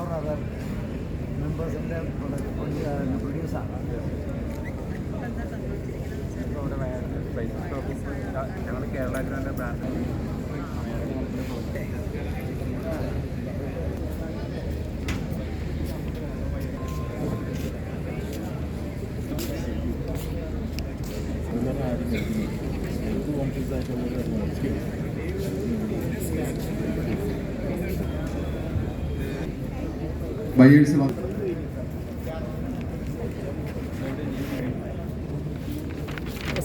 or other members in the producer. ഞങ്ങൾ കേരളത്തിലെ brand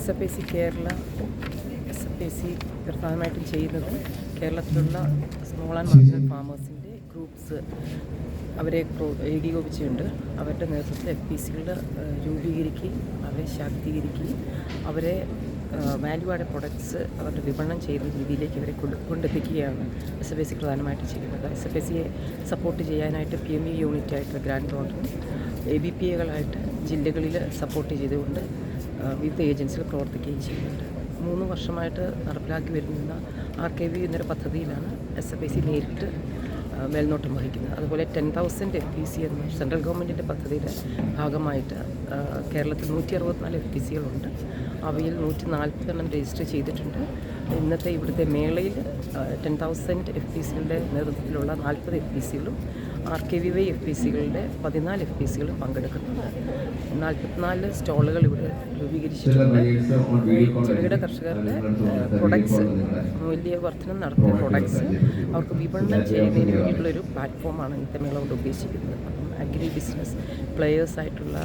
SFAC Kerala SFAC പ്രധാനമായിട്ടും ചെയ്യുന്നത് കേരളത്തിലുള്ള സ്മോൾ ആൻഡ് മാർജിനൽ ഫാമേഴ്സിൻ്റെ ഗ്രൂപ്പ്സ് അവരെ ഏകീകരിച്ചുകൊണ്ട് അവരുടെ നേതൃത്വത്തിൽ FPCകൾ രൂപീകരിക്കുകയും അവരെ ശാക്തീകരിക്കുകയും അവരെ വാല്യൂ ആഡഡ് പ്രൊഡക്ട്സ് അവരുടെ വിപണനം ചെയ്യുന്ന രീതിയിലേക്ക് അവരെ കൊണ്ടെത്തിക്കുകയാണ് SFAC പ്രധാനമായിട്ട് ചെയ്യുന്നത്. SFACയെ സപ്പോർട്ട് ചെയ്യാനായിട്ട് PME യൂണിറ്റായിട്ട് ഗ്രാൻഡ് ഓർഡറും ABPAകളായിട്ട് ജില്ലകളിൽ സപ്പോർട്ട് ചെയ്തുകൊണ്ട് വിവിധ ഏജൻസികൾ പ്രവർത്തിക്കുകയും ചെയ്യുന്നുണ്ട്. 3 വർഷമായിട്ട് നടപ്പിലാക്കി വരുന്ന RKV എന്നൊരു പദ്ധതിയിലാണ് SFAC നേരിട്ട് മേൽനോട്ടം വഹിക്കുന്നത്. അതുപോലെ 10,000 FPC എന്ന സെൻട്രൽ ഗവൺമെൻറ്റിൻ്റെ പദ്ധതിയുടെ ഭാഗമായിട്ട് കേരളത്തിൽ 164 FPCകളുണ്ട്. അവയിൽ 140 രജിസ്റ്റർ ചെയ്തിട്ടുണ്ട്. ഇന്നത്തെ ഇവിടുത്തെ മേളയിൽ 10,000 FPCകളുടെ നേതൃത്വത്തിലുള്ള 40 FPCകളും RKVY FPCകളുടെ 14 FPCകളും പങ്കെടുക്കുന്നുണ്ട്. 44 സ്റ്റോളുകൾ ഇവിടെ രൂപീകരിച്ചിട്ടുണ്ട്. ചെറുകിട കർഷകരുടെ പ്രൊഡക്ട്സ്, മൂല്യവർദ്ധനം നടത്തിയ പ്രൊഡക്ട്സ് അവർക്ക് വിപണനം ചെയ്യുന്നതിന് വേണ്ടിയിട്ടുള്ളൊരു പ്ലാറ്റ്ഫോമാണ് ഇന്നത്തെ മേള കൊണ്ട് ഉദ്ദേശിക്കുന്നത്. അപ്പം അഗ്രി ബിസിനസ് പ്ലെയേഴ്സായിട്ടുള്ള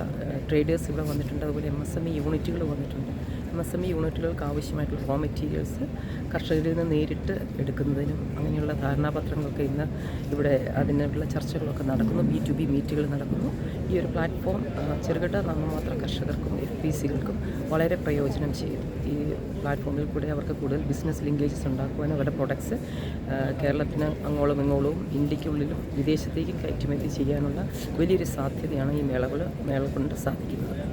ട്രേഡേഴ്സ് ഇവിടെ വന്നിട്ടുണ്ട്. അതുപോലെ MSME യൂണിറ്റുകൾ വന്നിട്ടുണ്ട്. MSME യൂണിറ്റുകൾക്ക് ആവശ്യമായിട്ടുള്ള റോ മെറ്റീരിയൽസ് കർഷകരിൽ നിന്ന് നേരിട്ട് എടുക്കുന്നതിനും അങ്ങനെയുള്ള ധാരണാപത്രങ്ങളൊക്കെ ഇന്ന് ഇവിടെ അതിനുള്ള ചർച്ചകളൊക്കെ നടക്കുന്നു. B2B മീറ്റുകൾ നടക്കുന്നു. ഈ ഒരു പ്ലാറ്റ്ഫോം ചെറുകിട നാമമാത്ര കർഷകർക്കും FPCകൾക്കും വളരെ പ്രയോജനം ചെയ്യും. ഈ പ്ലാറ്റ്ഫോമിൽ കൂടെ അവർക്ക് കൂടുതൽ ബിസിനസ് ലിങ്കേജസ് ഉണ്ടാക്കുവാനും അവരുടെ പ്രൊഡക്ട്സ് കേരളത്തിന് അങ്ങോളം ഇങ്ങോളവും ഇന്ത്യക്കുള്ളിലും വിദേശത്തേക്കും കയറ്റുമതി ചെയ്യാനുള്ള വലിയൊരു സാധ്യതയാണ് ഈ മേള കൊണ്ട് സാധിക്കുന്നത്.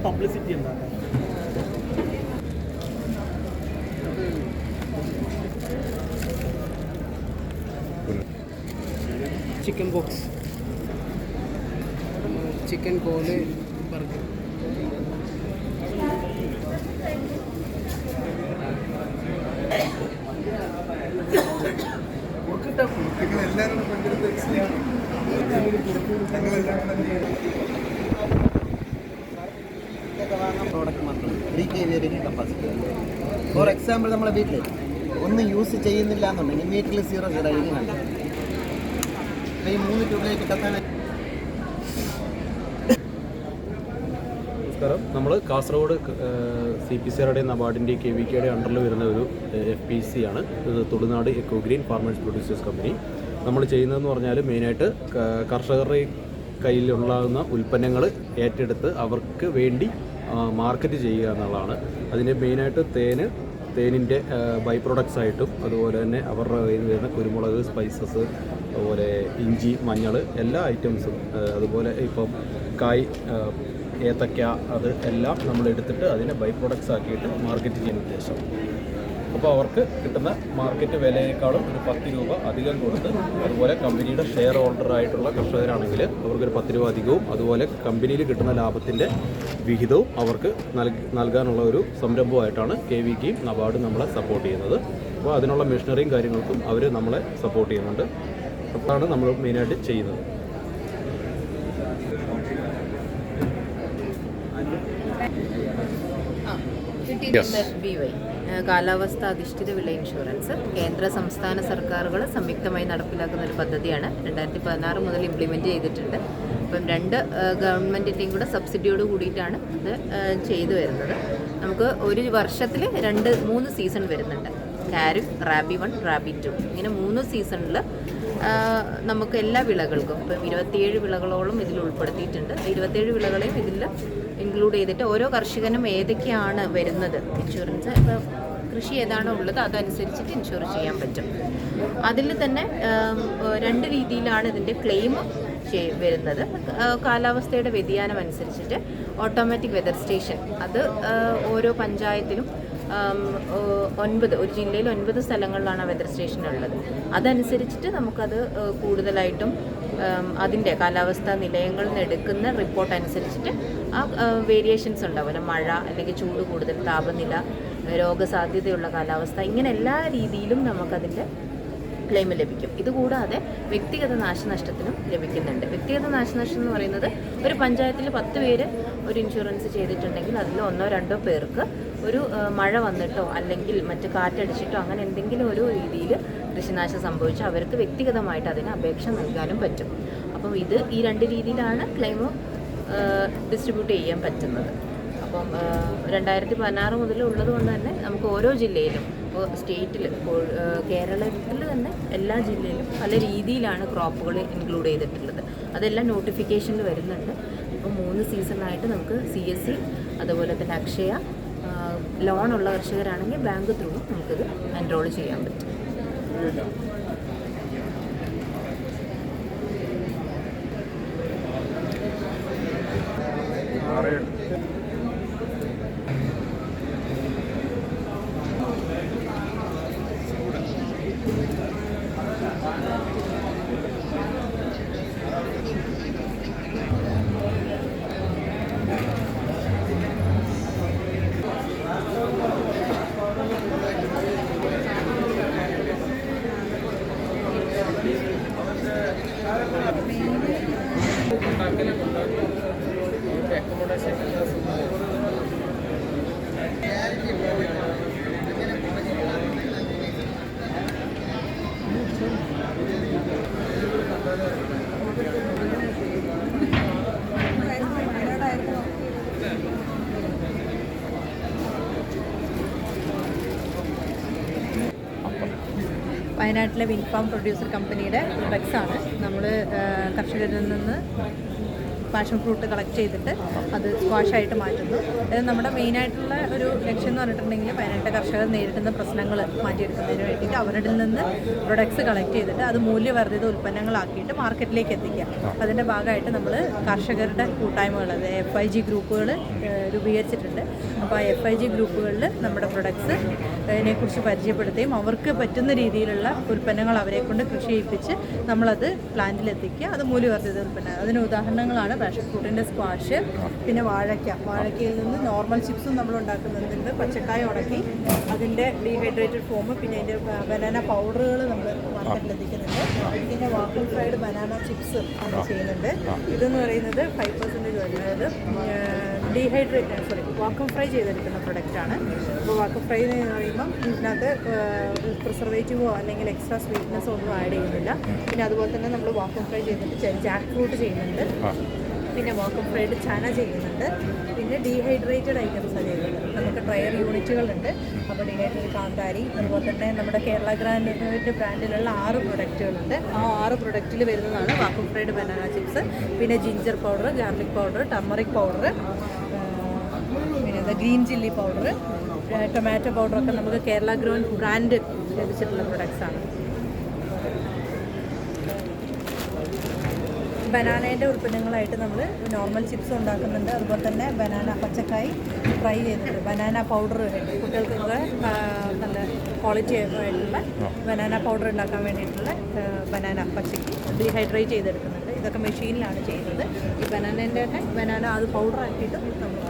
പബ്ലിസിറ്റി ഉണ്ടാകും. ചിക്കൻ ബോക്സ്, ചിക്കൻ കോല്, ബർഗർ. എല്ലാവരും പ്രോഡക്റ്റ് മാത്രം 3 kg വരെയും കപ്പാസിറ്റി. ഫോർ എക്സാമ്പിൾ നമ്മളെ വീട്ടിൽ ഒന്നും യൂസ് ചെയ്യുന്നില്ല എന്നുണ്ടെങ്കിൽ ഇമ്മീഡിയറ്റ്ലി 0 അടിക്കുന്നുണ്ട്. ഈ 3 ട്യൂബിലേക്ക് കത്താൻ. നമസ്കാരം. നമ്മൾ കാസർഗോഡ് CPCRയുടെ നബാർഡിൻ്റെ KVKയുടെ അണ്ടറിൽ വരുന്ന ഒരു FPC ആണ്. ഇത് Tulunad eco green farmers producers company. നമ്മൾ ചെയ്യുന്നതെന്ന് പറഞ്ഞാൽ മെയിനായിട്ട് കർഷകരുടെ കയ്യിലുണ്ടാകുന്ന ഉൽപ്പന്നങ്ങൾ ഏറ്റെടുത്ത് അവർക്ക് വേണ്ടി മാർക്കറ്റ് ചെയ്യുക എന്നുള്ളതാണ്. അതിൻ്റെ മെയിനായിട്ട് തേനിൻ്റെ ബൈ പ്രൊഡക്ട്സ് ആയിട്ടും അതുപോലെ തന്നെ അവരുടെ കയ്യിൽ വരുന്ന കുരുമുളക്, സ്പൈസസ്, അതുപോലെ ഇഞ്ചി, മഞ്ഞൾ, എല്ലാ ഐറ്റംസും, അതുപോലെ ഇപ്പം ഏത്തക്ക, അത് എല്ലാം നമ്മൾ എടുത്തിട്ട് അതിനെ ബൈ പ്രൊഡക്ട്സ് ആക്കിയിട്ട് മാർക്കറ്റ് ചെയ്യുന്ന ഉദ്ദേശം. അപ്പോൾ അവർക്ക് കിട്ടുന്ന മാർക്കറ്റ് വിലയേക്കാളും ഒരു 10 രൂപ അധികം കൊടുത്ത്, അതുപോലെ കമ്പനിയുടെ ഷെയർ ഹോൾഡർ ആയിട്ടുള്ള കർഷകരാണെങ്കിൽ അവർക്കൊരു 10 രൂപ അധികവും, അതുപോലെ കമ്പനിയിൽ കിട്ടുന്ന ലാഭത്തിൻ്റെ വിഹിതവും അവർക്ക് നൽകാനുള്ള ഒരു സംരംഭമായിട്ടാണ് KVKയും നബാർഡും നമ്മളെ സപ്പോർട്ട് ചെയ്യുന്നത്. അപ്പോൾ അതിനുള്ള മെഷീനറിയും കാര്യങ്ങൾക്കും അവർ നമ്മളെ സപ്പോർട്ട് ചെയ്യുന്നുണ്ട്. അതാണ് നമ്മൾ മെയിനായിട്ട് ചെയ്യുന്നത്. FBY കാലാവസ്ഥ അധിഷ്ഠിത വിള ഇൻഷുറൻസ് കേന്ദ്ര സംസ്ഥാന സർക്കാരുകൾ സംയുക്തമായി നടപ്പിലാക്കുന്ന ഒരു പദ്ധതിയാണ്. 2016 മുതൽ ഇംപ്ലിമെൻറ്റ് ചെയ്തിട്ടുണ്ട്. അപ്പം 2 ഗവൺമെൻറ്റിൻ്റെയും കൂടെ സബ്സിഡിയോട് കൂടിയിട്ടാണ് ഇത് ചെയ്തു വരുന്നത്. നമുക്ക് ഒരു വർഷത്തിൽ 3 സീസൺ വരുന്നുണ്ട്. ഖാരിഫ്, റാബി 1, റാബി 2 ഇങ്ങനെ 3 സീസണിൽ നമുക്ക് എല്ലാ വിളകൾക്കും ഇപ്പം 27 വിളകളോളം ഇതിൽ ഉൾപ്പെടുത്തിയിട്ടുണ്ട്. 27 വിളകളെയും ഇതിൽ ഇൻക്ലൂഡ് ചെയ്തിട്ട് ഓരോ കർഷകനും ഏതൊക്കെയാണ് വരുന്നത് ഇൻഷുറൻസ്, ഇപ്പോൾ കൃഷി ഏതാണോ ഉള്ളത് അതനുസരിച്ചിട്ട് ഇൻഷുർ ചെയ്യാൻ പറ്റും. അതിൽ തന്നെ 2 രീതിയിലാണ് ഇതിൻ്റെ ക്ലെയിം വരുന്നത്. കാലാവസ്ഥയുടെ വ്യതിയാനം അനുസരിച്ചിട്ട് ഓട്ടോമാറ്റിക് വെതർ സ്റ്റേഷൻ, അത് ഓരോ പഞ്ചായത്തിലും 9 ഒരു ജില്ലയിൽ 9 സ്ഥലങ്ങളിലാണ് വെതർ സ്റ്റേഷൻ ഉള്ളത്. അതനുസരിച്ചിട്ട് നമുക്കത് കൂടുതലായിട്ടും അതിൻ്റെ കാലാവസ്ഥാ നിലയങ്ങളിൽ നിന്ന് എടുക്കുന്ന റിപ്പോർട്ട് അനുസരിച്ചിട്ട് ആ വേരിയേഷൻസ് ഉണ്ടാവുമല്ലോ, മഴ അല്ലെങ്കിൽ ചൂട് കൂടുതൽ, താപനില, രോഗസാധ്യതയുള്ള കാലാവസ്ഥ, ഇങ്ങനെ എല്ലാ രീതിയിലും നമുക്കതിൻ്റെ ക്ലെയിം ലഭിക്കും. ഇതുകൂടാതെ വ്യക്തിഗത നാശനഷ്ടത്തിനും ലഭിക്കുന്നുണ്ട്. വ്യക്തിഗത നാശനഷ്ടം എന്ന് പറയുന്നത് ഒരു പഞ്ചായത്തിൽ 10 പേര് ഒരു ഇൻഷുറൻസ് ചെയ്തിട്ടുണ്ടെങ്കിൽ അതിൽ 1-2 പേർക്ക് ഒരു മഴ വന്നിട്ടോ അല്ലെങ്കിൽ മറ്റ് കാറ്റടിച്ചിട്ടോ അങ്ങനെ എന്തെങ്കിലും ഒരു രീതിയിൽ കൃഷിനാശം സംഭവിച്ചാൽ അവർക്ക് വ്യക്തിഗതമായിട്ട് അതിന് അപേക്ഷ നൽകാനും പറ്റും. അപ്പം ഈ 2 രീതിയിലാണ് ക്ലെയിം ഡിസ്ട്രിബ്യൂട്ട് ചെയ്യാൻ പറ്റുന്നത്. അപ്പം 2016 മുതൽ ഉള്ളത് കൊണ്ട് തന്നെ നമുക്ക് ഓരോ ജില്ലയിലും, ഇപ്പോൾ സ്റ്റേറ്റിൽ, കേരളത്തിൽ തന്നെ എല്ലാ ജില്ലയിലും പല രീതിയിലാണ് ക്രോപ്പുകൾ ഇൻക്ലൂഡ് ചെയ്തിട്ടുള്ളത്. അതെല്ലാം നോട്ടിഫിക്കേഷനിൽ വരുന്നുണ്ട്. ഇപ്പോൾ 3 സീസണായിട്ട് നമുക്ക് CSC, അതുപോലെ തന്നെ അക്ഷയ, ലോണുള്ള കർഷകരാണെങ്കിൽ ബാങ്ക് ത്രൂ നമുക്കിത് എൻറോൾ ചെയ്യാൻ പറ്റും. വയനാട്ടിലെ വിൻഫാം പ്രൊഡ്യൂസർ കമ്പനിയുടെ പ്രൊഡക്ട്സാണ്. നമ്മൾ കർഷകരിൽ നിന്ന് പാഷൻ ഫ്രൂട്ട് കളക്ട് ചെയ്തിട്ട് അത് സ്ക്വാഷായിട്ട് മാറ്റുന്നു. അത് നമ്മുടെ മെയിനായിട്ടുള്ള ഒരു ലക്ഷ്യം എന്ന് പറഞ്ഞിട്ടുണ്ടെങ്കിൽ വയനാട്ടിലെ കർഷകർ നേരിടുന്ന പ്രശ്നങ്ങൾ മാറ്റിയെടുക്കുന്നതിന് വേണ്ടിയിട്ട് അവരുടെ നിന്ന് പ്രൊഡക്ട്സ് കളക്ട് ചെയ്തിട്ട് അത് മൂല്യവർദ്ധിത ഉൽപ്പന്നങ്ങളാക്കിയിട്ട് മാർക്കറ്റിലേക്ക് എത്തിക്കുക. അതിൻ്റെ ഭാഗമായിട്ട് നമ്മൾ കർഷകരുടെ കൂട്ടായ്മകൾ, അത് FIG ഗ്രൂപ്പുകൾ രൂപീകരിച്ചിട്ടുണ്ട്. അപ്പോൾ ആ FIG ഗ്രൂപ്പുകളിൽ നമ്മുടെ പ്രൊഡക്ട്സ് അതിനെക്കുറിച്ച് പരിചയപ്പെടുത്തുകയും അവർക്ക് പറ്റുന്ന രീതിയിലുള്ള ഉൽപ്പന്നങ്ങൾ അവരെ കൊണ്ട് കൃഷി ചെയ്യിപ്പിച്ച് നമ്മളത് പ്ലാന്റിലെത്തിക്കുക. അത് മൂല്യവർദ്ധിത ഉൽപ്പന്നം. അതിന് ഉദാഹരണങ്ങളാണ് പാഷൻ ഫ്രൂട്ടിൻ്റെ സ്ക്വാഷ്, പിന്നെ വാഴയ്ക്കയിൽ നിന്ന് നോർമൽ ചിപ്സും നമ്മൾ ഉണ്ടാക്കുന്നുണ്ട്. പച്ചക്കായ ഉണക്കി അതിൻ്റെ ഡീഹൈഡ്രേറ്റഡ് ഫോം, പിന്നെ അതിൻ്റെ ബനാന പൗഡറുകൾ നമ്മൾ മാർക്കറ്റിലെത്തിക്കുന്നുണ്ട്. പിന്നെ വാക്വം ഫ്രൈഡ് ബനാന ചിപ്സ് നമ്മൾ ചെയ്യുന്നുണ്ട്. ഇതെന്ന് പറയുന്നത് 5% വരുന്നത് വാക്വം ഫ്രൈ ചെയ്തെടുക്കുന്ന പ്രൊഡക്റ്റാണ്. അപ്പോൾ വാക്വം ഫ്രൈ എന്ന് പറയുമ്പം ഇതിനകത്ത് പ്രിസർവേറ്റീവോ അല്ലെങ്കിൽ എക്സ്ട്രാ സ്വീറ്റ്നെസ്സോ ഒന്നും ആഡ് ചെയ്യുന്നില്ല. പിന്നെ അതുപോലെ തന്നെ നമ്മൾ വാക്വം ഫ്രൈ ചെയ്തിട്ട് ജാക്ക് ഫ്രൂട്ട് ചെയ്യുന്നുണ്ട്. പിന്നെ വാക്വം ഫ്രൈഡ് ചന ചെയ്യുന്നുണ്ട്. പിന്നെ ഡീഹൈഡ്രേറ്റഡ് ഐറ്റംസാണ് ചെയ്യുന്നത്. നമുക്ക് ട്രയർ യൂണിറ്റുകളുണ്ട്. അപ്പോൾ ഡീഹൈഡ്രേറ്റഡ് കാന്താരി, അതുപോലെ തന്നെ നമ്മുടെ കേരള ബ്രാൻഡിലുള്ള 6 പ്രൊഡക്റ്റുകളുണ്ട്. ആ 6 പ്രൊഡക്റ്റിൽ വരുന്നതാണ് വാക്വം ഫ്രൈഡ് ബനാന ചിപ്സ്. പിന്നെ ginger powder, garlic powder, turmeric powder, പിന്നെ ഗ്രീൻ ചില്ലി പൗഡർ, ടൊമാറ്റോ പൗഡറൊക്കെ നമുക്ക് കേരള ബ്രാൻഡ് ലഭിച്ചിട്ടുള്ള പ്രൊഡക്ട്സാണ്. ബനാനേൻ്റെ ഉൽപ്പന്നങ്ങളായിട്ട് നമ്മൾ നോർമൽ ചിപ്സ് ഉണ്ടാക്കുന്നുണ്ട്. അതുപോലെ തന്നെ ബനാന പച്ചക്കായി ഫ്രൈ ചെയ്തിട്ട് ബനാന പൗഡർ കുട്ടികൾക്കൊക്കെ നല്ല ക്വാളിറ്റി ആയിട്ടുള്ള ബനാന പൗഡർ ഉണ്ടാക്കാൻ വേണ്ടിയിട്ടുള്ള ബനാന പച്ചക്ക് ഡീഹൈഡ്രേറ്റ് ചെയ്തെടുക്കുന്നുണ്ട്. ഇതൊക്കെ മെഷീനിലാണ് ചെയ്യുന്നത്. ഈ ബനാനേൻ്റെ ഒക്കെ ബനാന അത് പൗഡർ ആക്കിയിട്ട് നമ്മൾ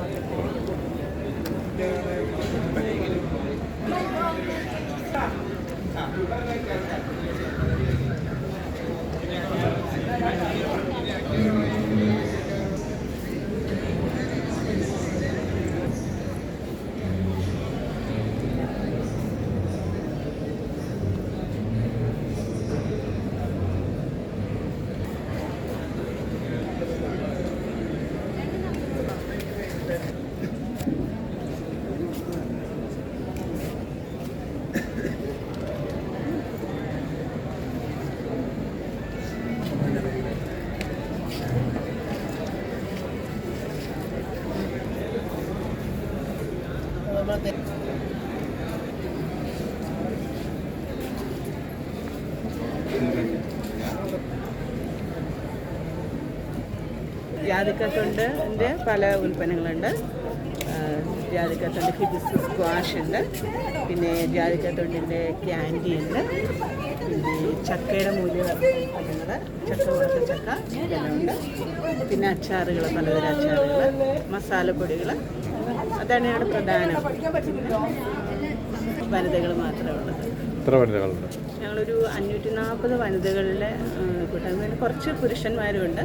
ജാതിക്കത്തൊണ്ടിൻ്റെ പല ഉൽപ്പന്നങ്ങളുണ്ട്. ജാതിക്കത്തൊണ്ട് ഹിബിസ്കസ് സ്ക്വാഷ് ഉണ്ട്, പിന്നെ ജാതിക്കത്തൊണ്ടിൻ്റെ ക്യാൻഡി ഉണ്ട്, പിന്നെ ചക്കയുടെ മൂല്യവർദ്ധനങ്ങൾ, ചക്ക വറുത്ത ചക്ക ഇതെല്ലാം ഉണ്ട്, പിന്നെ അച്ചാറുകൾ, പലതരം അച്ചാറുകൾ, മസാലപ്പൊടികൾ, അതാണ് ഞങ്ങളുടെ പ്രധാനം. വനിതകൾ മാത്രമേ ഉള്ളത്. എത്ര വനിതകളുണ്ട്? ഞങ്ങളൊരു 540 വനിതകളിലെ കൂട്ടം. കുറച്ച് പുരുഷന്മാരുമുണ്ട്,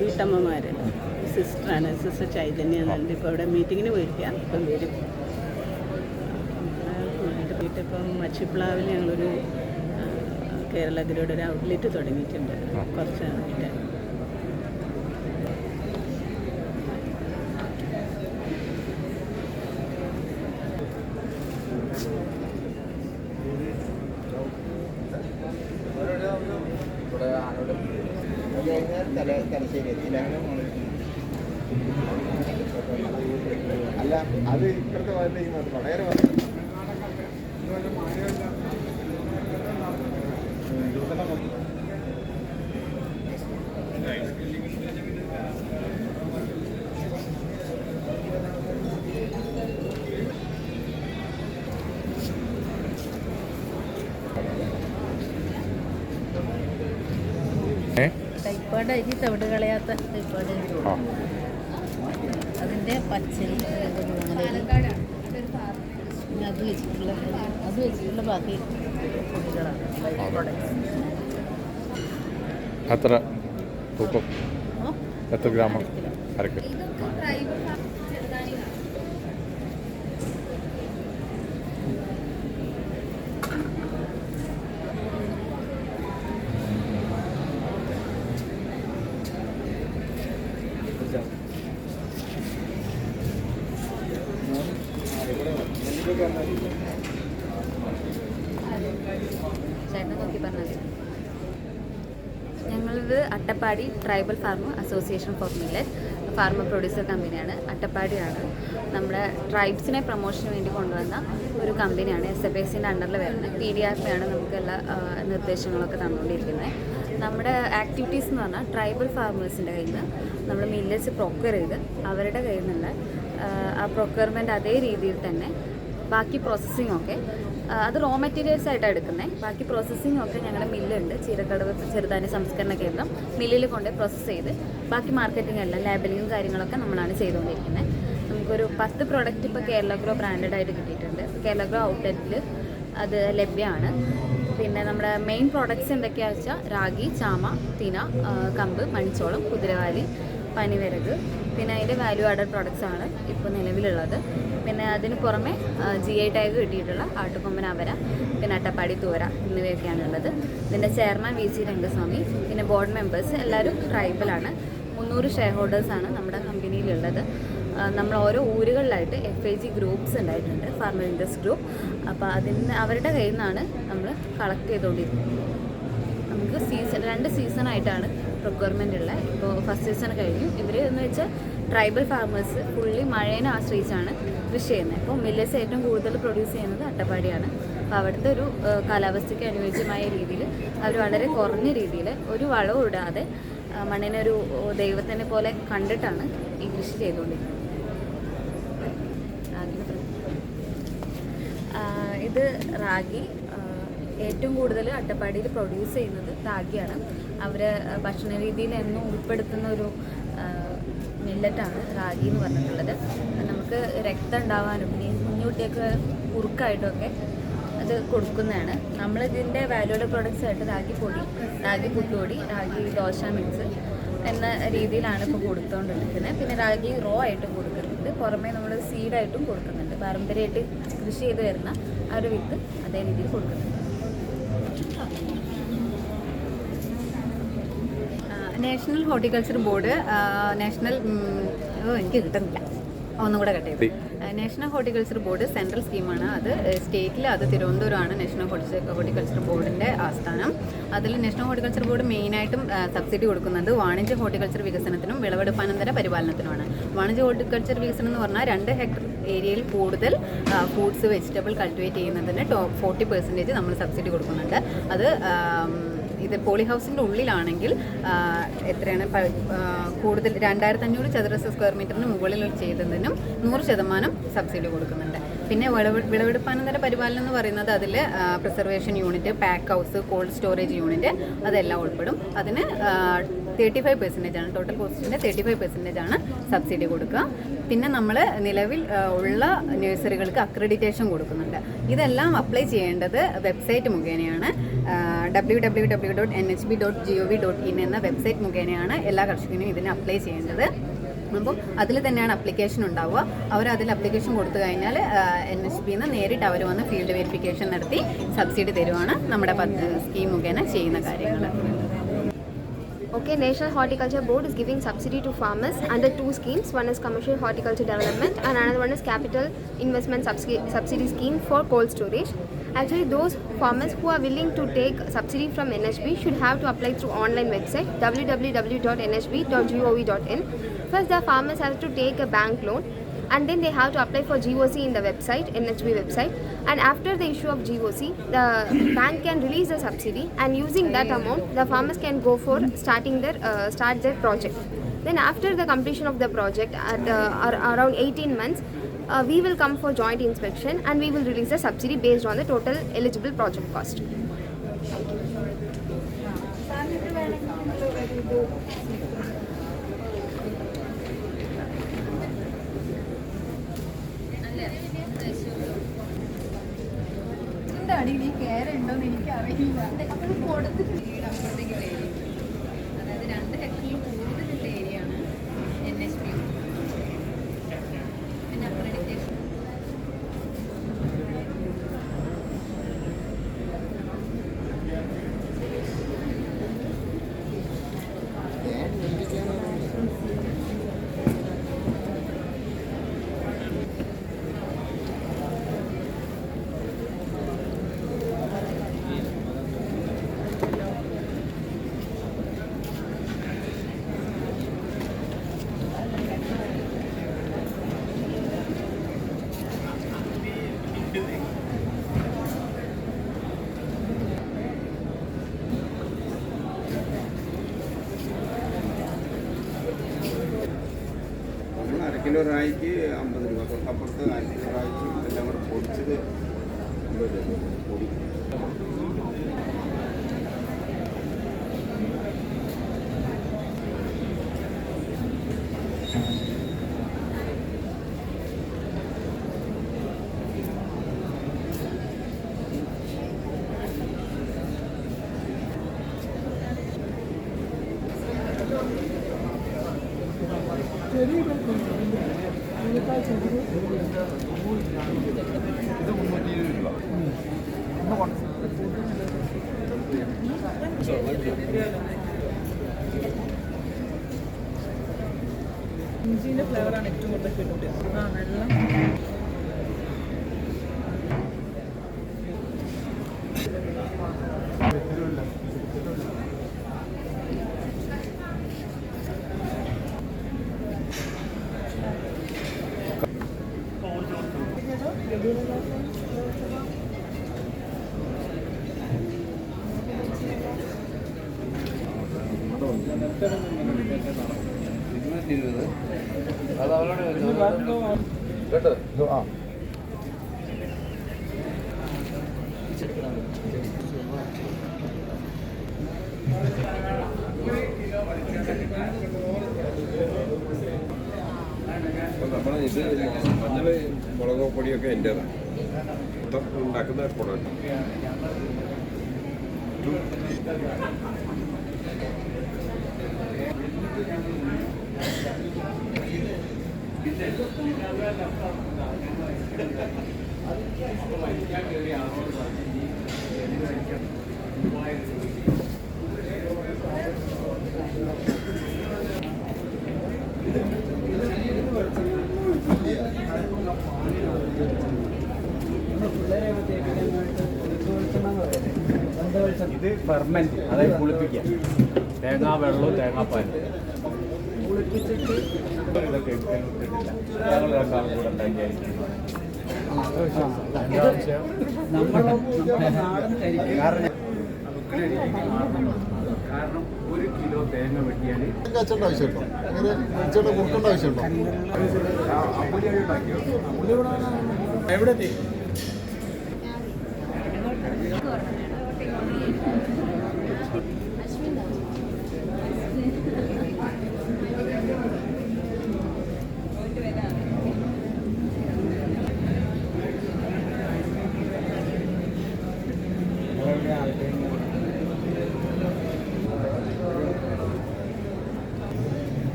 വീട്ടമ്മമാർ. സിസ്റ്ററാണ്, സിസ്റ്റർ ചൈതന്യ എന്നുണ്ട്. ഇപ്പോൾ ഇവിടെ മീറ്റിങ്ങിന് പോയിരിക്കുക, ഇപ്പം വരും. ഇപ്പം മച്ചിപ്ലാവിൽ ഞങ്ങളൊരു കേരള ഗ്രൂഡ് ഒരു ഔട്ട്ലെറ്റ് തുടങ്ങിയിട്ടുണ്ട് കുറച്ച് നാളായിട്ട്. തലശ്ശേരി അല്ല, അത് ഇപ്പോഴത്തെ വളരെ തൈപ്പാട് അരി തവിട് കളയാത്ത തൈപ്പാട് അരി അതിൻ്റെ പച്ചരി അത് വെച്ചിട്ടുള്ള ബാക്കി പൊടികളാണ്. എത്ര തൂക്കം? എത്ര ഗ്രാമം? അരക്ക്. ചേട്ടനെ നോക്കി പറഞ്ഞത്. ഞങ്ങളിത് Attappadi tribal farmer association for millet farmer producer കമ്പനിയാണ്. അട്ടപ്പാടിയാണ്. നമ്മുടെ ട്രൈബ്സിനെ പ്രൊമോഷന് വേണ്ടി കൊണ്ടുവന്ന ഒരു കമ്പനിയാണ്. SFACൻ്റെ അണ്ടറിൽ വരുന്നത്. PDRP-ആണ് നമുക്ക് എല്ലാ നിർദ്ദേശങ്ങളൊക്കെ തന്നുകൊണ്ടിരിക്കുന്നത്. നമ്മുടെ ആക്ടിവിറ്റീസ് എന്ന് പറഞ്ഞാൽ ട്രൈബൽ ഫാർമേഴ്സിൻ്റെ കയ്യിൽ നിന്ന് നമ്മൾ മില്ലറ്റ്സ് പ്രൊക്യൂർ ചെയ്ത് അവരുടെ കയ്യിൽ നിന്നുള്ള ആ പ്രൊക്യൂർമെൻറ്റ് അതേ രീതിയിൽ തന്നെ ബാക്കി പ്രോസസ്സിംഗ് ഒക്കെ അത് റോ മെറ്റീരിയൽസ് ആയിട്ടാണ് എടുക്കുന്നത്. ബാക്കി പ്രോസസ്സിംഗ് ഒക്കെ ഞങ്ങളുടെ മില്ലുണ്ട്, ചീരക്കടവ് ചെറുതാനി സംസ്കരണ കേന്ദ്രം. മില്ലിൽ കൊണ്ട് പ്രോസസ്സ് ചെയ്ത് ബാക്കി മാർക്കറ്റിംഗ് എല്ലാം ലേബലിങ്ങും കാര്യങ്ങളൊക്കെ നമ്മളാണ് ചെയ്തുകൊണ്ടിരിക്കുന്നത്. നമുക്കൊരു 10 പ്രോഡക്റ്റ് ഇപ്പോൾ കേരള ഗ്രോ ബ്രാൻഡഡ് ആയിട്ട് കിട്ടിയിട്ടുണ്ട്. കേരള ഗ്രോ ഔട്ട്ലെറ്റിൽ അത് ലഭ്യമാണ്. പിന്നെ നമ്മുടെ മെയിൻ പ്രോഡക്റ്റ്സ് എന്തൊക്കെയാണെന്ന് വെച്ചാൽ രാഗി, ചാമ, തിന, കമ്പ്, മണിച്ചോളം, കുതിരവാലി, പനിവരക്, പിന്നെ അതിൻ്റെ വാല്യൂ ആഡഡ് പ്രോഡക്റ്റ്സ് ആണ് ഇപ്പോൾ നിലവിലുള്ളത്. പിന്നെ അതിന് പുറമെ GI ടാഗ് കിട്ടിയിട്ടുള്ള ആട്ടുകൊമ്പൻ അവര, പിന്നെ അട്ടപ്പാടി തൂര എന്നിവയൊക്കെയാണുള്ളത്. ഇതിൻ്റെ ചെയർമാൻ VC രംഗസ്വാമി, പിന്നെ ബോർഡ് മെമ്പേഴ്സ് എല്ലാവരും ട്രൈബലാണ്. 300 ഷെയർ ഹോൾഡേഴ്സാണ് നമ്മുടെ കമ്പനിയിലുള്ളത്. നമ്മൾ ഓരോ ഊരുകളിലായിട്ട് FAG ഗ്രൂപ്പ്സ് ഉണ്ടായിട്ടുണ്ട്, ഫാർമർ ഇൻട്രസ്റ്റ് ഗ്രൂപ്പ്. അപ്പോൾ അവരുടെ കയ്യിൽ നിന്നാണ് നമ്മൾ കളക്ട് ചെയ്തുകൊണ്ടിരിക്കുന്നത്. നമുക്ക് 2 സീസണായിട്ടാണ് പ്രൊക്യൂർമെൻ്റ് ഉള്ളത്. ഇപ്പോൾ ഫസ്റ്റ് സീസൺ കഴിഞ്ഞു. ഇവർ എന്ന് വെച്ചാൽ ട്രൈബൽ ഫാർമേഴ്സ് ഫുള്ളി മഴേനെ ആശ്രയിച്ചാണ് കൃഷി ചെയ്യുന്നത്. ഇപ്പോൾ മില്ലറ്റ്സ് ഏറ്റവും കൂടുതൽ പ്രൊഡ്യൂസ് ചെയ്യുന്നത് അട്ടപ്പാടിയാണ്. അപ്പോൾ അവിടുത്തെ ഒരു കാലാവസ്ഥയ്ക്ക് അനുയോജ്യമായ രീതിയിൽ അവർ വളരെ കുറഞ്ഞ രീതിയിൽ ഒരു വളവും ഇടാതെ മണ്ണിനെ ഒരു ദൈവത്തിനെ പോലെ കണ്ടിട്ടാണ് ഈ കൃഷി ചെയ്തുകൊണ്ടിരിക്കുന്നത്. ഇത് റാഗി ഏറ്റവും കൂടുതൽ അട്ടപ്പാടിയിൽ പ്രൊഡ്യൂസ് ചെയ്യുന്നത് റാഗിയാണ്. അവർ ഭക്ഷണ രീതിയിൽ എന്നും ഉൾപ്പെടുത്തുന്ന ഒരു മില്ലറ്റാണ് റാഗി എന്ന് പറഞ്ഞിട്ടുള്ളത്. നമുക്ക് രക്തം ഉണ്ടാവാനും ഇനി കുഞ്ഞുകുട്ടിയൊക്കെ കുറുക്കായിട്ടൊക്കെ അത് കൊടുക്കുന്നതാണ്. നമ്മളിതിൻ്റെ വാല്യൂഡ് പ്രൊഡക്ട്സ് ആയിട്ട് റാഗി പൊടി, റാഗി പുട്ടുപൊടി, റാഗി ദോശ മിക്സ് എന്ന രീതിയിലാണ് ഇപ്പോൾ കൊടുത്തുകൊണ്ടിരിക്കുന്നത്. പിന്നെ റാഗി റോ ആയിട്ടും കൊടുക്കുന്നുണ്ട്, പുറമേ നമ്മൾ സീഡായിട്ടും കൊടുക്കുന്നുണ്ട്. പാരമ്പര്യമായിട്ട് കൃഷി ചെയ്ത് വരുന്ന ആ ഒരു വിത്ത് അതേ രീതിയിൽ കൊടുക്കുന്നുണ്ട്. നാഷണൽ ഹോർട്ടിക്കൾച്ചർ ബോർഡ് എനിക്ക് കിട്ടുന്നില്ല, ഒന്നും കൂടെ കട്ട് ചെയ്തു. നാഷണൽ ഹോർട്ടിക്കൾച്ചർ ബോർഡ് സെൻട്രൽ സ്കീമാണ്. അത് സ്റ്റേറ്റിൽ അത് തിരുവനന്തപുരമാണ് നാഷണൽ ഹോർട്ടിക്കൾച്ചർ ബോർഡിൻ്റെ ആസ്ഥാനം. അതിൽ നാഷണൽ ഹോർട്ടിക്കൾച്ചർ ബോർഡ് മെയിനായിട്ടും സബ്സിഡി കൊടുക്കുന്നുണ്ട് വാണിജ്യ ഹോർട്ടിക്കൾച്ചർ വികസനത്തിനും വിളവെടുപ്പാനന്തര പരിപാലനത്തിനുമാണ്. വാണിജ്യ ഹോർട്ടിക്കൾച്ചർ വികസനം എന്ന് പറഞ്ഞാൽ 2 ഹെക്ടർ ഏരിയയിൽ കൂടുതൽ ഫ്രൂട്ട്സ് വെജിറ്റബിൾ കൾട്ടിവേറ്റ് ചെയ്യുന്നതിന് 40% നമ്മൾ സബ്സിഡി കൊടുക്കുന്നുണ്ട്. അത് ഇത് പോളി ഹൗസിൻ്റെ ഉള്ളിലാണെങ്കിൽ എത്രയാണ് കൂടുതൽ 2500 ചതുരശ്ര സ്ക്വയർ മീറ്ററിന് മുകളിൽ ചെയ്തതിനും 100% സബ്സിഡി കൊടുക്കുന്നുണ്ട്. പിന്നെ വിളവെടുപ്പാനന്തര പരിപാലനം എന്ന് പറയുന്നത് അതിൽ preservation unit, pack house, cold storage unit അതെല്ലാം ഉൾപ്പെടും. അതിന് 35% ടോട്ടൽ കോസ്റ്റിൻ്റെ 35% സബ്സിഡി കൊടുക്കുക. പിന്നെ നമ്മൾ നിലവിൽ ഉള്ള നഴ്സറികൾക്ക് അക്രഡിറ്റേഷൻ കൊടുക്കുന്നുണ്ട്. ഇതെല്ലാം അപ്ലൈ ചെയ്യേണ്ടത് വെബ്സൈറ്റ് മുഖേനയാണ്. www.nhb.gov.in എന്ന വെബ്സൈറ്റ് മുഖേനയാണ് എല്ലാ കർഷകനും ഇതിന് അപ്ലൈ ചെയ്യേണ്ടത്. അപ്പം അതിൽ തന്നെയാണ് അപ്ലിക്കേഷൻ ഉണ്ടാവുക. അതിൽ അപ്ലിക്കേഷൻ കൊടുത്തു കഴിഞ്ഞാൽ NHB നേരിട്ട് അവർ വന്ന് ഫീൽഡ് വെരിഫിക്കേഷൻ നടത്തി സബ്സിഡി തരുവാണ് നമ്മുടെ സ്കീം മുഖേന ചെയ്യുന്ന കാര്യങ്ങൾ. Okay, National Horticulture Board is giving subsidy to farmers under 2 schemes. One is Commercial Horticulture Development and another one is Capital Investment Subsidy Scheme for cold storage. Actually, those farmers who are willing to take subsidy from NHB should have to apply through online website www.nhb.gov.in. First, the farmers have to take a bank loan and then they have to apply for GOC in the website, NHB website. And after the issue of GOC, the bank can release the subsidy, and using that amount, the farmers can go for start their project. Then after the completion of the project at around 18 months, we will come for joint inspection and we will release the subsidy based on the total eligible project cost. അടിയിൽ ഈ care ഉണ്ടോയെന്ന് എനിക്കറിയില്ല. അപ്പോൾ കൊടുത്തിട്ടില്ല. അതായത് 2 ഹെക്ടറിൽ കൂടുതലുള്ള ഏരിയയാണ് NHB. പിന്നെ അക്രഡിറ്റേഷൻ കിലോ റായിക്ക് 50 രൂപ, തൊട്ടപ്പുറത്ത് 1 കിലോ റായിക്ക് എല്ലാം കൂടെ പൊടിച്ചത് 50 രൂപ പൊടി. ഇഞ്ചിൻ്റെ ഫ്ലേവറാണ് ഏറ്റവും കൂടുതൽ കിട്ടുക. വെള്ളം നമ്മളെ ഇത് മഞ്ഞൾ മുളക് പൊടിയൊക്കെ എൻ്റെതാണ് ഉണ്ടാക്കുന്ന പ്രൊഡക്റ്റ്. ഇത് ഫെർമെൻറ്റ്, അതായത് പുളിപ്പിക്കുക. തേങ്ങാ വെള്ളവും തേങ്ങാപ്പാലും പുളിപ്പിച്ചിട്ട് ഇതൊക്കെ ഇട്ടിട്ടില്ല. ഞങ്ങൾ രണ്ടാളും കൂടെ ഉണ്ടാക്കിയായിരിക്കും. കാരണം 1 കിലോ തേങ്ങ വെട്ടിയാൽ ആവശ്യമുണ്ടോ? അങ്ങനെ കൊടുക്കേണ്ട ആവശ്യമുണ്ടോ? എവിടെ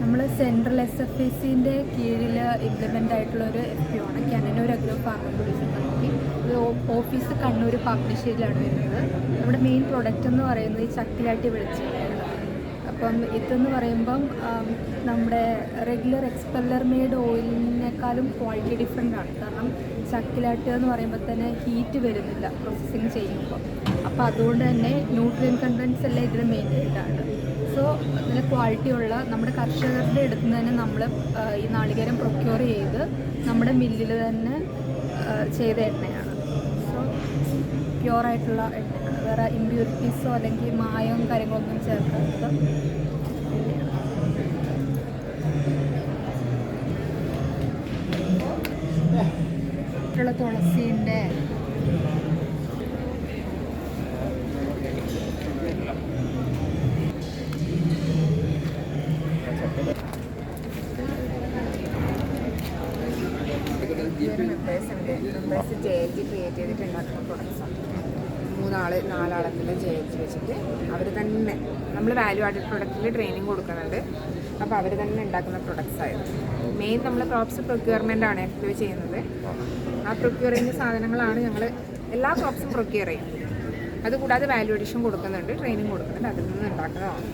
നമ്മൾ സെൻട്രൽ SFACൻ്റെ കീഴിൽ ഇംപ്ലിമെൻ്റ് ആയിട്ടുള്ളൊരു FPO ആണ് Cannanore agro farmer producer company. ഇത് ഓഫീസ് കണ്ണൂർ പാപ്പിനിശ്ശേരിയിലാണ് വരുന്നത്. നമ്മുടെ മെയിൻ പ്രൊഡക്റ്റ് എന്ന് പറയുന്നത് ഈ ചക്കിലാട്ടി വെളിച്ചെണ്ണയാണ്. അപ്പം ഇതെന്ന് പറയുമ്പം നമ്മുടെ റെഗുലർ എക്സ്പെല്ലർ മെയ്ഡ് ഓയിലിനേക്കാളും ക്വാളിറ്റി ഡിഫറെൻ്റ് ആണ്. കാരണം ചക്കിലാട്ടുക എന്ന് പറയുമ്പോൾ തന്നെ ഹീറ്റ് വരുന്നില്ല പ്രോസസ്സിങ് ചെയ്യുമ്പോൾ. അപ്പോൾ അതുകൊണ്ട് തന്നെ ന്യൂട്രിയൻ കണ്ടൻസ് എല്ലാം ഇതിൽ മെയിൻറ്റെയിൻഡ് ആണ്. സോ നല്ല ക്വാളിറ്റിയുള്ള നമ്മുടെ കർഷകരുടെ അടുത്ത് നിന്ന് തന്നെ നമ്മൾ ഈ നാളികേരം പ്രൊക്യൂർ ചെയ്ത് നമ്മുടെ മില്ലിൽ തന്നെ ചെയ്ത എണ്ണയാണ്. സോ പ്യുവറായിട്ടുള്ള എണ്ണയാണ്. വേറെ ഇമ്പ്യൂരിറ്റീസോ അല്ലെങ്കിൽ മായവും കാര്യങ്ങളൊന്നും ചേർക്കാത്ത എണ്ണയാണ്. തുളസീൻ്റെ മെമ്പേഴ്സ് JLG ക്രിയേറ്റ് ചെയ്തിട്ട് ഉണ്ടാക്കുന്ന പ്രൊഡക്ട്സാണ്. 4 JLG വെച്ചിട്ട് അവർ തന്നെ നമ്മൾ വാല്യൂ ആഡഡ് പ്രൊഡക്റ്റിൽ ട്രെയിനിങ് കൊടുക്കുന്നുണ്ട്. അപ്പോൾ അവർ തന്നെ ഉണ്ടാക്കുന്ന പ്രൊഡക്ട്സ് ആയിരുന്നു. മെയിൻ നമ്മൾ ക്രോപ്സ് പ്രൊക്യൂർമെൻ്റ് ആണ് FPO ചെയ്യുന്നത്. ആ പ്രൊക്യൂർ ചെയ്യുന്ന സാധനങ്ങളാണ് ഞങ്ങൾ എല്ലാ ക്രോപ്സും പ്രൊക്യൂർ ചെയ്യും. അതുകൂടാതെ വാല്യൂ അഡീഷൻ കൊടുക്കുന്നുണ്ട്, ട്രെയിനിങ് കൊടുക്കുന്നുണ്ട്. അതിൽ നിന്ന് ഉണ്ടാക്കുന്നതാണ്.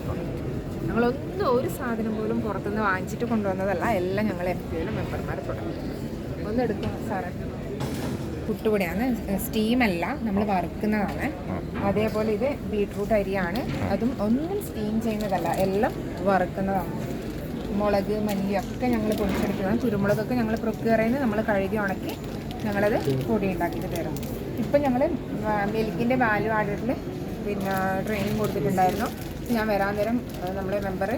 ഞങ്ങളൊന്നും ഒരു സാധനം പോലും പുറത്തുനിന്ന് വാങ്ങിച്ചിട്ട് കൊണ്ടുവന്നതല്ല. എല്ലാം ഞങ്ങൾ FPOയിലെ മെമ്പർമാർ പ്രൊഡക്റ്റ്. ഒന്ന് എടുക്കാം സാറേ. പുട്ടുപൊടിയാണ്, സ്റ്റീമല്ല, നമ്മൾ വറുക്കുന്നതാണ്. അതേപോലെ ഇത് ബീട്രൂട്ട് അരിയാണ്, അതും ഒന്നും സ്റ്റീം ചെയ്യുന്നതല്ല, എല്ലാം വറുക്കുന്നതാണ്. മുളക് മല്ലി ഒക്കെ ഞങ്ങൾ പൊടിച്ചെടുക്കുന്നതാണ്. കുരുമുളകൊക്കെ ഞങ്ങൾ പ്രൊക്യൂർ ചെയ്യുന്നത് നമ്മൾ കഴുകി ഉണക്കി ഞങ്ങളത് പൊടി ഉണ്ടാക്കിയിട്ട് തരും. ഇപ്പം ഞങ്ങൾ മിൽക്കിൻ്റെ വാല്യൂ ആഡഡിൽ പിന്നെ ട്രെയിനിങ് കൊടുത്തിട്ടുണ്ടായിരുന്നു. ഞാൻ വരാൻ നേരം നമ്മുടെ മെമ്പർ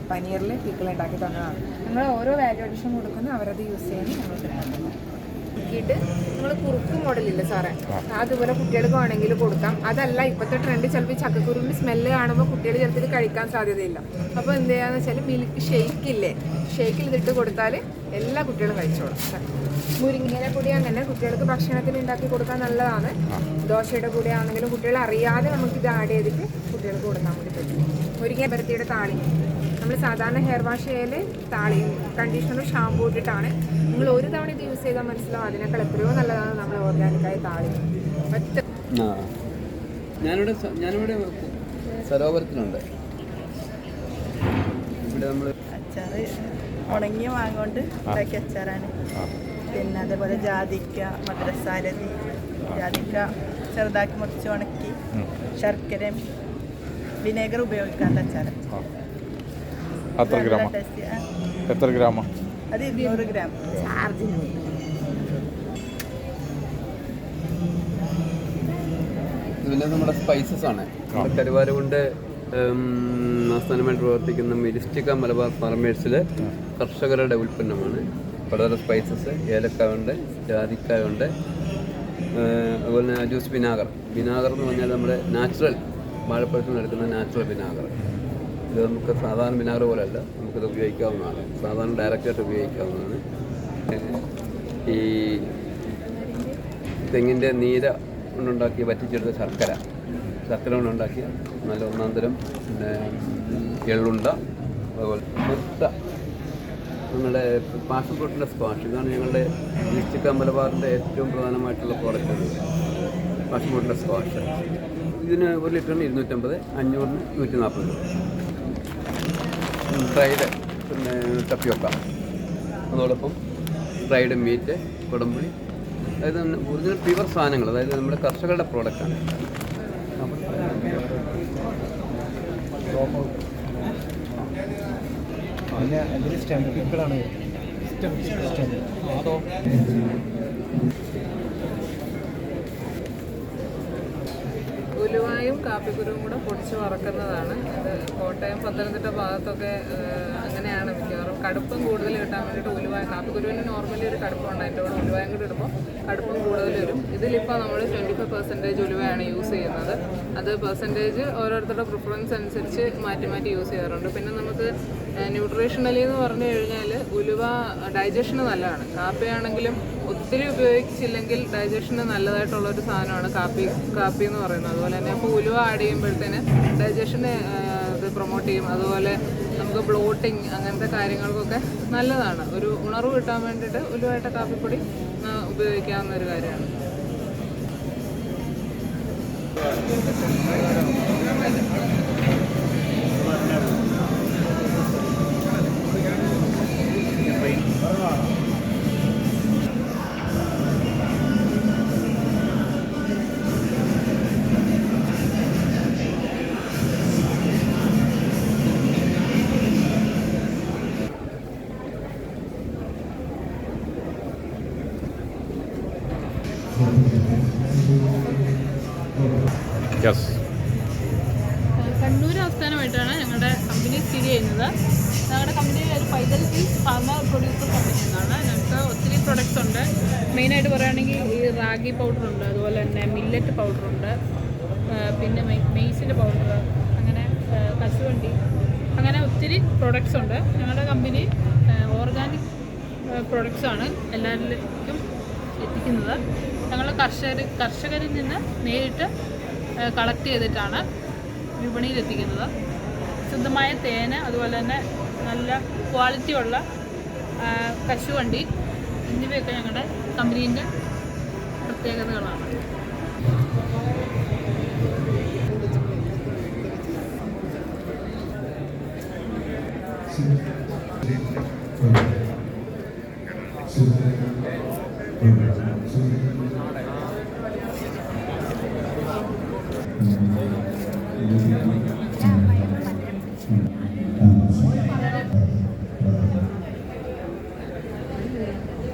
പനീറിൽ പിക്കിൾ ഉണ്ടാക്കി തന്നതാണ്. ഞങ്ങൾ ഓരോ വാല്യൂ അഡീഷൻ കൊടുക്കുന്ന അവരത് യൂസ് ചെയ്യുന്നത് ഞങ്ങൾക്ക് നോക്കിയിട്ട് നിങ്ങൾ കുറുക്ക് മോഡലില്ല സാറേ, അതുപോലെ കുട്ടികൾക്ക് വേണമെങ്കിൽ കൊടുക്കാം. അതല്ല ഇപ്പോഴത്തെ ട്രെൻഡ് ചിലപ്പോൾ ചക്കക്കുരുവിൻ്റെ സ്മെല്ല് കാണുമ്പോൾ കുട്ടികൾ ചിലപ്പോൾ ഇത് കഴിക്കാൻ സാധ്യതയില്ല. അപ്പോൾ എന്ത് ചെയ്യാന്ന് വെച്ചാൽ മിൽക്ക് ഷെയ്ക്കില്ലേ, ഷെയ്ക്കിൽ ഇതിട്ട് കൊടുത്താൽ എല്ലാ കുട്ടികളും കഴിച്ചോളും. മുരിങ്ങയില പൊടി അങ്ങനെ കുട്ടികൾക്ക് ഭക്ഷണത്തിന് ഉണ്ടാക്കി കൊടുക്കാൻ നല്ലതാണ്. ദോശയുടെ കൂടെ ആണെങ്കിലും കുട്ടികൾ അറിയാതെ നമുക്കിത് ആഡ് ചെയ്തിട്ട് കുട്ടികൾക്ക് കൊടുക്കാൻ വേണ്ടി പറ്റും. മുരിങ്ങ പരത്തിയുടെ താളി നമ്മൾ സാധാരണ ഹെയർ വാഷ് ചെയ്യൽ താളിയും കണ്ടീഷണറും ഷാമ്പൂ ഇട്ടിട്ടാണ്. നിങ്ങൾ ഒരു തവണ ഇത് യൂസ് ചെയ്താൽ മനസ്സിലാവും അതിനേക്കാൾ എത്രയോ നല്ലതാണ് നമ്മൾ ഓർഗാനിക്കായി താളി. ഞാനിവിടെ സരോവരത്തിലുണ്ട്. ഇവിടെ നമ്മൾ അച്ചാർ ഉണങ്ങിയ മാങ്ങോണ്ട് ഉണ്ടാക്കിയ അച്ചാറാണ്. പിന്നെ അതേപോലെ ജാതിക്ക, മദ്രസാരതി, ജാതിക്ക ചെറുതാക്കി മുറിച്ച് ഉണക്കി ശർക്കരയും വിനേഗർ ഉപയോഗിക്കാത്ത അച്ചാർ. എത്ര ഗ്രാം? അത് 200 ഗ്രാം. പിന്നെ നമ്മുടെ സ്പൈസസ് ആണ്. കരുവാര കൊണ്ട് ആസ്ഥാനമായിട്ട് പ്രവർത്തിക്കുന്ന മെരിസ്റ്റിക്ക മലബാർ ഫാർമേഴ്സിലെ കർഷകരുടെ ഉൽപ്പന്നമാണ്. പലതരം സ്പൈസസ്, ഏലക്കായുണ്ട്, ജാതിക്കായുണ്ട്, അതുപോലെ തന്നെ ജ്യൂസ് വിനാഗർ. വിനാഗർ എന്ന് പറഞ്ഞാൽ നമ്മുടെ നാച്ചുറൽ വാഴപ്പഴത്തിൽ നിന്ന് എടുക്കുന്ന നാച്ചുറൽ വിനാഗർ. ഇത് നമുക്ക് സാധാരണ വിനാഗർ പോലെയല്ല, നമുക്കിത് ഉപയോഗിക്കാവുന്നതാണ്. സാധാരണ ഡയറക്റ്റായിട്ട് ഉപയോഗിക്കാവുന്നതാണ്. ഈ തെങ്ങിൻ്റെ നീര കൊണ്ടുണ്ടാക്കി വറ്റിച്ചെടുത്ത ശർക്കര കൊണ്ടുണ്ടാക്കിയ നല്ല ഒന്നാന്തരം. പിന്നെ എള്ളുണ്ട, അതുപോലെ മുത്ത, ഞങ്ങളുടെ പാഷൻ ഫ്രൂട്ടിൻ്റെ സ്ക്വാഷ്. ഇതാണ് ഞങ്ങളുടെ മെരിസ്റ്റിക്ക മലബാറിൻ്റെ ഏറ്റവും പ്രധാനമായിട്ടുള്ള പ്രോഡക്റ്റ്. Passion ഫ്രൂട്ടിൻ്റെ squash. ഇതിന് 1 ലിറ്ററിന് 250, 500-ന് 140 രൂപ. ഫ്രൈഡ് പിന്നെ ടപ്പിയൊക്ക, അതോടൊപ്പം ഫ്രൈഡ് മീറ്റ്, കുടംപുളി, അതായത് ഒറിജിനൽ പ്യുവർ സാധനങ്ങൾ, അതായത് നമ്മുടെ കർഷകരുടെ പ്രോഡക്റ്റാണ്. അതോ ഉലുവായും കാപ്പിക്കുരുവും കൂടെ പൊടിച്ച് വറക്കുന്നതാണ്. അത് കോട്ടയം, പത്തനംതിട്ട ഭാഗത്തൊക്കെ അങ്ങനെയാണ് മിക്കവാറും. കടുപ്പം കൂടുതൽ കിട്ടാൻ വേണ്ടിയിട്ട് ഉലുവായ, കാപ്പിക്കുരുവിന് നോർമലി ഒരു കടുപ്പമുണ്ട്, അതിൻ്റെ കൂടെ ഉലുവായും കൂടി ഇടുമ്പോൾ കടുപ്പം കൂടുതൽ വരും. ഇതിലിപ്പോൾ നമ്മൾ 25% ഉലുവയാണ് യൂസ് ചെയ്യുന്നത്. അത് പെർസെൻറ്റേജ് ഓരോരുത്തരുടെ പ്രിഫറൻസ് അനുസരിച്ച് മാറ്റി മാറ്റി യൂസ് ചെയ്യാറുണ്ട്. പിന്നെ നമുക്ക് ന്യൂട്രീഷണലി എന്ന് പറഞ്ഞു കഴിഞ്ഞാൽ ഉലുവ ഡൈജഷന് നല്ലതാണ്. കാപ്പിയാണെങ്കിലും ഒത്തിരി ഉപയോഗിച്ചില്ലെങ്കിൽ ഡൈജഷന് നല്ലതായിട്ടുള്ളൊരു സാധനമാണ് കാപ്പി എന്ന് പറയുന്നത്. അതുപോലെ തന്നെ ഇപ്പോൾ ഉലുവ ആഡ് ചെയ്യുമ്പോഴത്തേന് ഡൈജഷനെ ഇത് പ്രൊമോട്ട് ചെയ്യും. അതുപോലെ നമുക്ക് ബ്ലോട്ടിങ് അങ്ങനത്തെ കാര്യങ്ങൾക്കൊക്കെ നല്ലതാണ്. ഒരു ഉണർവ് കിട്ടാൻ വേണ്ടിയിട്ട് ഉലുവായിട്ട കാപ്പിപ്പൊടി ഉപയോഗിക്കാവുന്ന ഒരു കാര്യമാണ്. കണ്ണൂർ ആസ്ഥാനമായിട്ടാണ് ഞങ്ങളുടെ കമ്പനി സ്ഥിതി ചെയ്യുന്നത്. ഞങ്ങളുടെ കമ്പനി ഒരു പൈതൽ ഫാർമർ പ്രൊഡ്യൂസർ കമ്പനി എന്നാണ്. ഞങ്ങൾക്ക് ഒത്തിരി പ്രൊഡക്ട്സ് ഉണ്ട്. മെയിനായിട്ട് പറയുകയാണെങ്കിൽ ഈ റാഗി പൗഡറുണ്ട്, അതുപോലെ തന്നെ മില്ലറ്റ് പൗഡറുണ്ട്, പിന്നെ മെയ്സിൻ്റെ പൗഡർ, അങ്ങനെ കശുവണ്ടി, അങ്ങനെ ഒത്തിരി പ്രൊഡക്ട്സ് ഉണ്ട്. ഞങ്ങളുടെ കമ്പനി ഓർഗാനിക് പ്രൊഡക്ട്സാണ് എല്ലാവരിലേക്കും എത്തിക്കുന്നത്. ഞങ്ങൾ കർഷകരിൽ നിന്ന് നേരിട്ട് കളക്ട് ചെയ്തിട്ടാണ് വിപണിയിൽ എത്തിക്കുന്നത്. ശുദ്ധമായ തേന്, അതുപോലെ തന്നെ നല്ല ക്വാളിറ്റിയുള്ള കശുവണ്ടി എന്നിവയൊക്കെ ഞങ്ങളുടെ കമ്പനീൻ്റെ പ്രത്യേകതകളാണ്. Thank you.